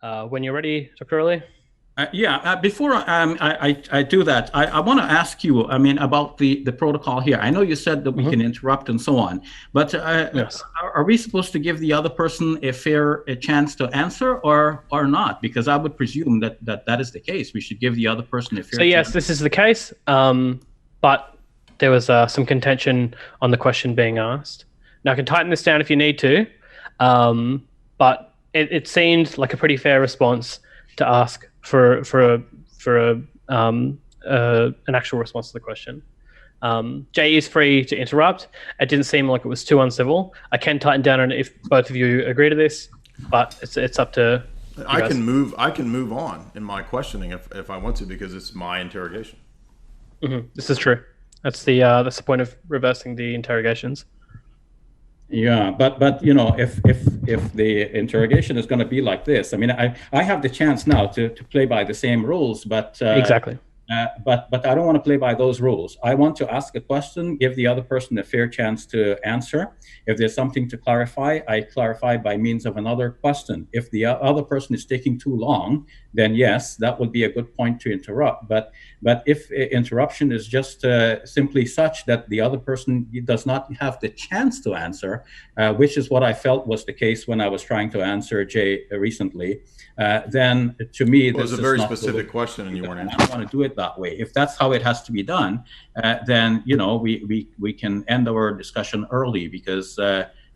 When you're ready, Dr. Ely. Before I do that, I want to ask you, about the protocol here. I know you said that we can interrupt and so on, but Yes. are we supposed to give the other person a chance to answer or not? Because I would presume that is the case. We should give the other person a fair So yes, chance. this is the case, but there was some contention on the question being asked. Now I can tighten this down if you need to, but it seemed like a pretty fair response to ask for an actual response to the question. Jay is free to interrupt. It didn't seem like it was too uncivil. I can tighten down on it if both of you agree to this, but it's up to you I guys. can move on in my questioning if I want to, because it's my interrogation. This is true. That's the point of reversing the interrogations. Yeah, but if the interrogation is going to be like this, I have the chance now to play by the same rules, but Exactly. But I don't want to play by those rules. I want to ask a question, give the other person a fair chance to answer. If there's something to clarify, I clarify by means of another question. If the other person is taking too long, then yes, that would be a good point to interrupt. But if interruption is just simply such that the other person does not have the chance to answer, which is what I felt was the case when I was trying to answer Jay recently, then to me, It was a very specific question, and you weren't I answering. don't want to do it that way. If that's how it has to be done, then we can end our discussion early, because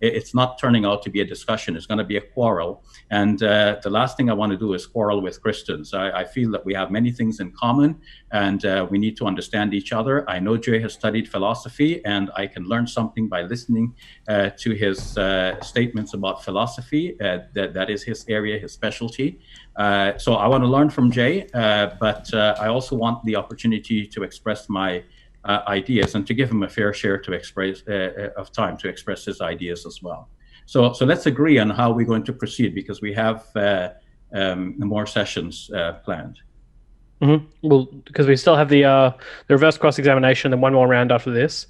it's not turning out to be a discussion. It's going to be a quarrel. And the last thing I want to do is quarrel with Christians. I feel that we have many things in common, and we need to understand each other. I know Jay has studied philosophy, and I can learn something by listening to his statements about philosophy. That is his area, his specialty. So I want to learn from Jay, but I also want the opportunity to express my ideas and to give him a fair share to express of time to express his ideas as well. So let's agree on how we're going to proceed, because we have more sessions planned. Well, because we still have the reverse cross-examination and one more round after this.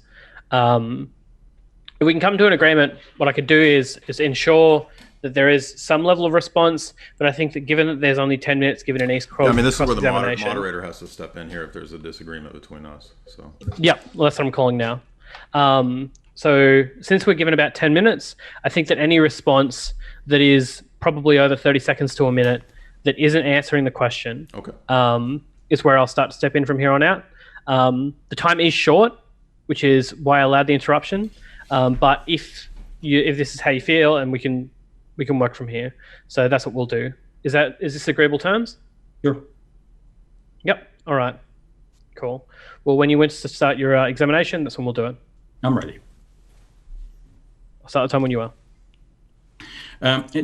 If we can come to an agreement, what I could do is ensure that there is some level of response, but I think that given that there's only 10 minutes given an East Cross This is where the cross-examination, moderator has to step in here if there's a disagreement between us. So yeah, well, that's what I'm calling now. So since we're given about 10 minutes, I think that any response that is probably over 30 seconds to a minute that isn't answering the question, okay, is where I'll start to step in from here on out. The time is short, which is why I allowed the interruption. But if this is how you feel, and we can work from here. So that's what we'll do. Is this agreeable terms? Sure. Yep. All right. Cool. Well, when you went to start your examination, that's when we'll do it. I'm ready. I'll start the time when you are.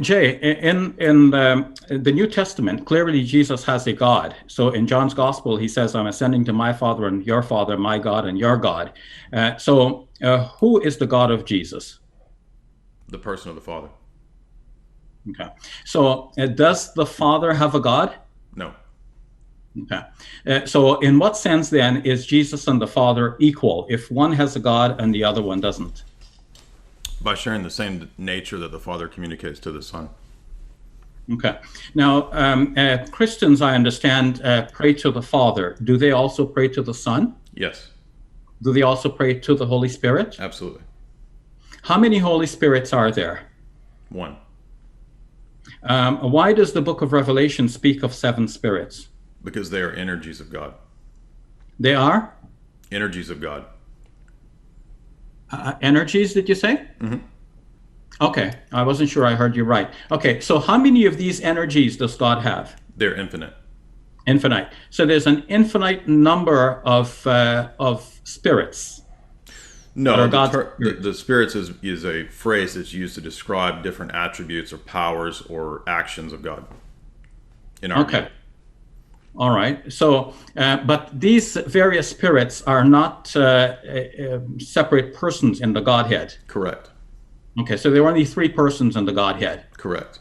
Jay, in the New Testament, clearly Jesus has a God. So in John's Gospel, he says, "I'm ascending to my Father and your Father, my God and your God." So who is the God of Jesus? the person of the Father. Okay. So does the Father have a God? No. Okay. So in what sense then is Jesus and the Father equal if one has a God and the other one doesn't? By sharing the same nature that the Father communicates to the Son. Okay. Now, Christians, I understand, pray to the Father. Do they also pray to the Son? Yes. Do they also pray to the Holy Spirit? Absolutely. How many Holy Spirits are there? One. Why does the book of Revelation speak of 7 spirits? Because they are energies of God. They are? Energies of God. Energies, did you say? Mm-hmm. Okay, I wasn't sure I heard you right. Okay, so how many of these energies does God have? They're infinite. Infinite. So there's an infinite number of spirits. No, the spirits is a phrase that's used to describe different attributes or powers or actions of God. In our view. All right. So, but these various spirits are not separate persons in the Godhead. Correct. Okay, so there are only 3 persons in the Godhead. Correct.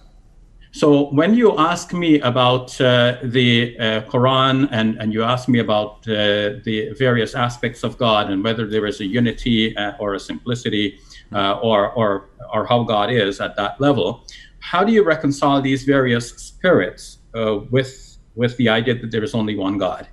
So when you ask me about the Quran and you ask me about the various aspects of God and whether there is a unity or a simplicity or how God is at that level, how do you reconcile these various spirits with the idea that there is only one God?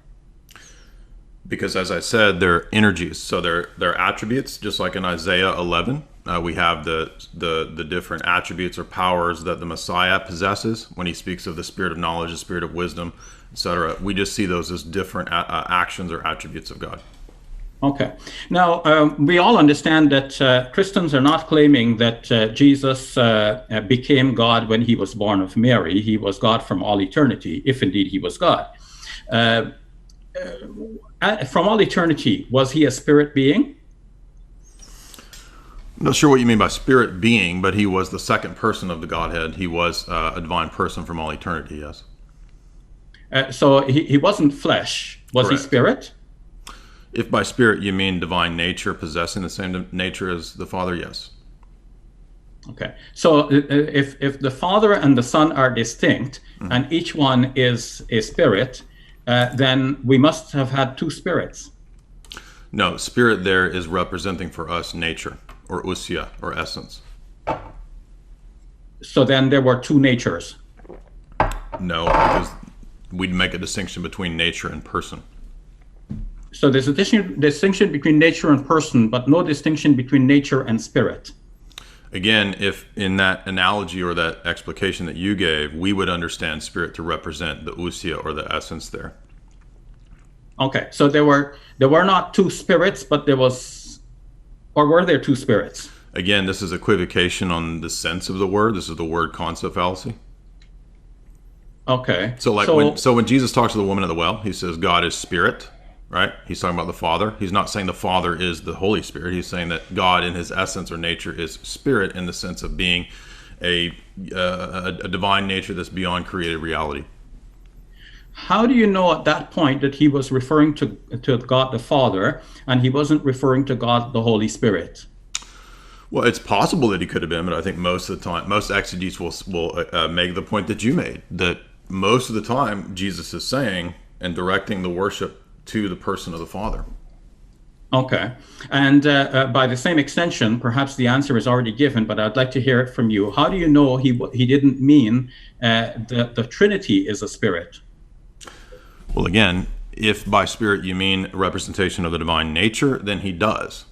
Because, as I said, they're energies, so they're attributes. Just like in Isaiah 11, we have the different attributes or powers that the Messiah possesses when he speaks of the spirit of knowledge, the spirit of wisdom, etc. We just see those as different actions or attributes of God. Okay. Now, we all understand that Christians are not claiming that Jesus became God when he was born of Mary. He was God from all eternity, if indeed he was God. From all eternity, was he a spirit being? I'm not sure what you mean by spirit being, but he was the second person of the Godhead. He was a divine person from all eternity, yes. So he wasn't flesh. Was Correct. He spirit? If by spirit you mean divine nature, possessing the same nature as the Father, yes. Okay. So if the Father and the Son are distinct, and each one is a spirit, then we must have had two spirits. No, spirit there is representing for us nature, or ousia, or essence. So then there were two natures. No, because we'd make a distinction between nature and person. So there's a distinction between nature and person, but no distinction between nature and spirit. Again, if in that analogy or that explication that you gave, we would understand spirit to represent the ousia or the essence there. Okay, so there were not two spirits, but there was, or were there two spirits? Again, this is equivocation on the sense of the word. This is the word concept fallacy. Okay. So when Jesus talks to the woman at the well, he says God is spirit, right? He's talking about the Father. He's not saying the Father is the Holy Spirit. He's saying that God in his essence or nature is spirit in the sense of being a divine nature that's beyond created reality. How do you know at that point that he was referring to God the Father and he wasn't referring to God the Holy Spirit? Well, it's possible that he could have been, but I think most of the time, most exegetes will make the point that you made, that most of the time Jesus is saying and directing the worship to the person of the Father. Okay. And by the same extension, perhaps the answer is already given, but I'd like to hear it from you. How do you know he didn't mean the Trinity is a spirit? Well, again, if by spirit you mean a representation of the divine nature, then he does.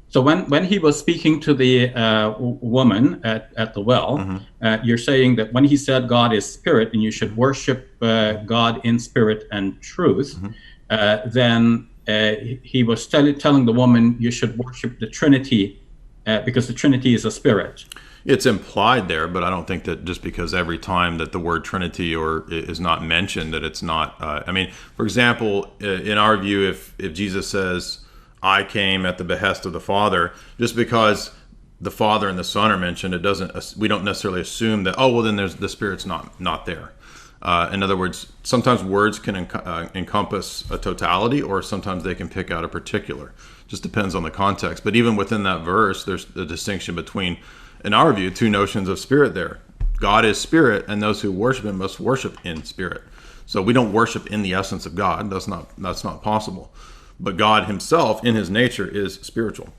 So when he was speaking to the woman at the well, you're saying that when he said God is spirit and you should worship God in spirit and truth, then he was telling the woman you should worship the Trinity because the Trinity is a spirit. It's implied there, but I don't think that just because every time that the word Trinity or is not mentioned that it's not. I mean, for example, in our view, if Jesus says, I came at the behest of the Father, just because the Father and the Son are mentioned, it doesn't. We don't necessarily assume that. Oh, well, then the Spirit's not there. In other words, sometimes words can encompass a totality, or sometimes they can pick out a particular. Just depends on the context. But even within that verse, there's a distinction between, in our view, two notions of spirit there. God is spirit, and those who worship him must worship in spirit. So we don't worship in the essence of God. That's not possible. But God himself, in his nature, is spiritual.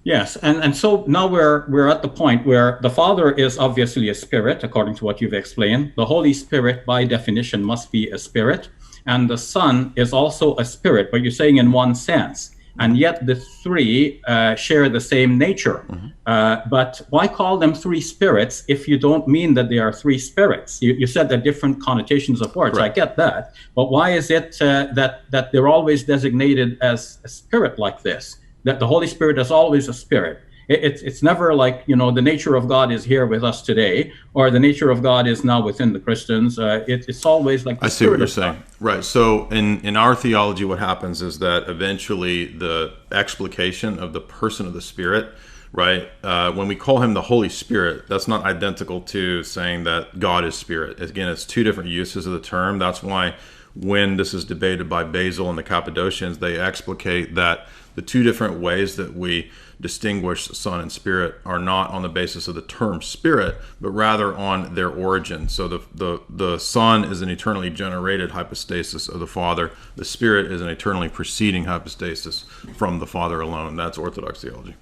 Yes, and so now we're at the point where the Father is obviously a spirit, according to what you've explained. The Holy Spirit, by definition, must be a spirit. And the Son is also a spirit, but you're saying in one sense. And yet the three share the same nature. But why call them three spirits if you don't mean that they are three spirits? You said that different connotations of words. Right. I get that. But why is it that they're always designated as a spirit like this? That the Holy Spirit is always a spirit. It's never like, the nature of God is here with us today, or the nature of God is now within the Christians. It's always like the I see what you're saying. Right. So in our theology, what happens is that eventually the explication of the person of the Spirit, right, when we call him the Holy Spirit, that's not identical to saying that God is Spirit. Again, it's two different uses of the term. That's why when this is debated by Basil and the Cappadocians, they explicate that the two different ways that we distinguish Son and Spirit are not on the basis of the term Spirit, but rather on their origin. So the Son is an eternally generated hypostasis of the Father. The Spirit is an eternally proceeding hypostasis from the Father alone. That's Orthodox theology.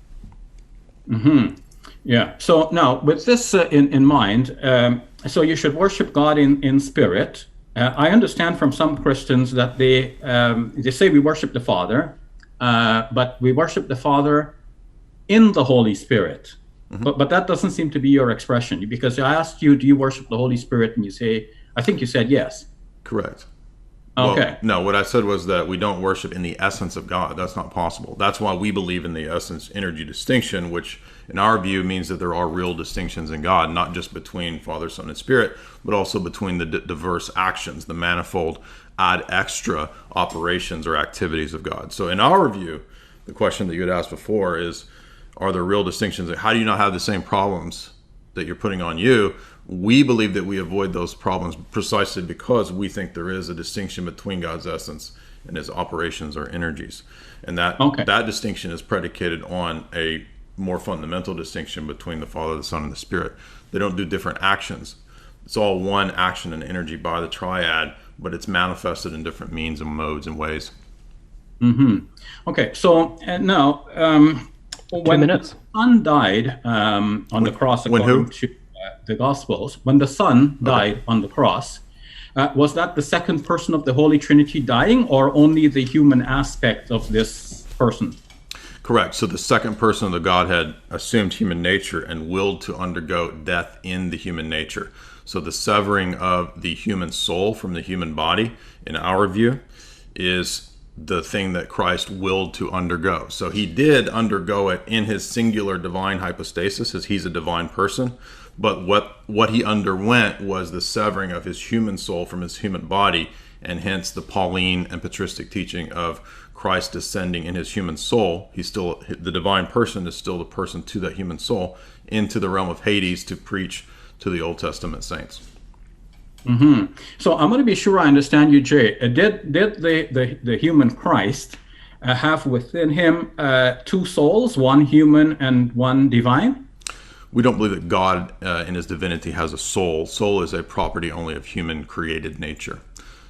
Yeah. So now, with this in mind, so you should worship God in spirit. I understand from some Christians that they say we worship the Father, but we worship the Father in the Holy Spirit. But that doesn't seem to be your expression, because I asked you, do you worship the Holy Spirit? And you say, I think you said yes. Correct. Okay. Well, no, what I said was that we don't worship in the essence of God. That's not possible. That's why we believe in the essence energy distinction, which in our view means that there are real distinctions in God, not just between Father, Son, and Spirit, but also between the diverse actions, the manifold ad extra operations or activities of God. So in our view, the question that you had asked before is, are there real distinctions? How do you not have the same problems that you're putting on you? We believe that we avoid those problems precisely because we think there is a distinction between God's essence and his operations or energies. And that distinction is predicated on a more fundamental distinction between the Father, the Son, and the Spirit. They don't do different actions. It's all one action and energy by the triad, but it's manifested in different means and modes and ways. Okay, so now, when the Son died on the cross, according to the Gospels, when the Son died on the cross, was that the second person of the Holy Trinity dying, or only the human aspect of this person? Correct. So the second person of the Godhead assumed human nature and willed to undergo death in the human nature. So the severing of the human soul from the human body, in our view, is the thing that Christ willed to undergo. So he did undergo it in his singular divine hypostasis, as he's a divine person. But what he underwent was the severing of his human soul from his human body, and hence the Pauline and patristic teaching of Christ descending in his human soul. He's still, the divine person is still the person to that human soul, into the realm of Hades to preach to the Old Testament saints. So I'm going to be sure I understand you, Jay. Did the human Christ have within him two souls, one human and one divine? We don't believe that God in his divinity has a soul. Soul is a property only of human created nature.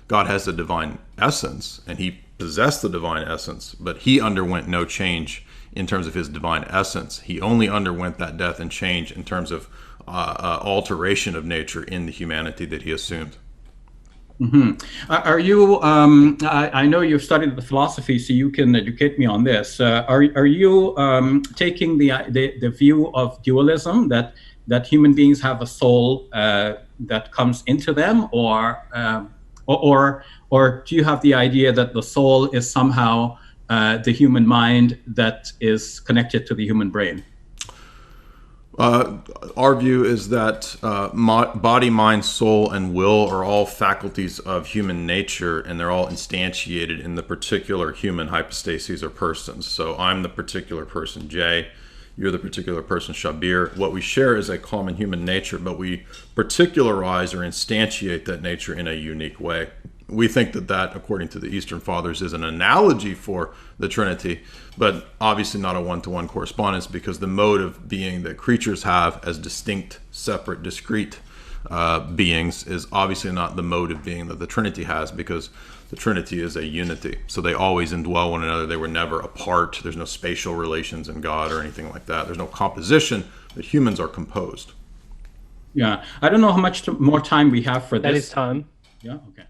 God has the divine essence, and he possessed the divine essence, but he underwent no change in terms of his divine essence. He only underwent that death and change in terms of alteration of nature in the humanity that he assumed. Are you? I know you've studied the philosophy, so you can educate me on this. Are you taking the view of dualism, that human beings have a soul that comes into them, or do you have the idea that the soul is somehow the human mind that is connected to the human brain? Our view is that body, mind, soul, and will are all faculties of human nature, and they're all instantiated in the particular human hypostases or persons. So I'm the particular person, Jay. You're the particular person, Shabir. What we share is a common human nature, but we particularize or instantiate that nature in a unique way. We think that, according to the Eastern Fathers, is an analogy for the Trinity, but obviously not a one-to-one correspondence, because the mode of being that creatures have as distinct, separate, discrete beings is obviously not the mode of being that the Trinity has, because the Trinity is a unity. So they always indwell one another. They were never apart. There's no spatial relations in God or anything like that. There's no composition, but humans are composed. Yeah. I don't know how much more time we have for this. That is time. Yeah, okay.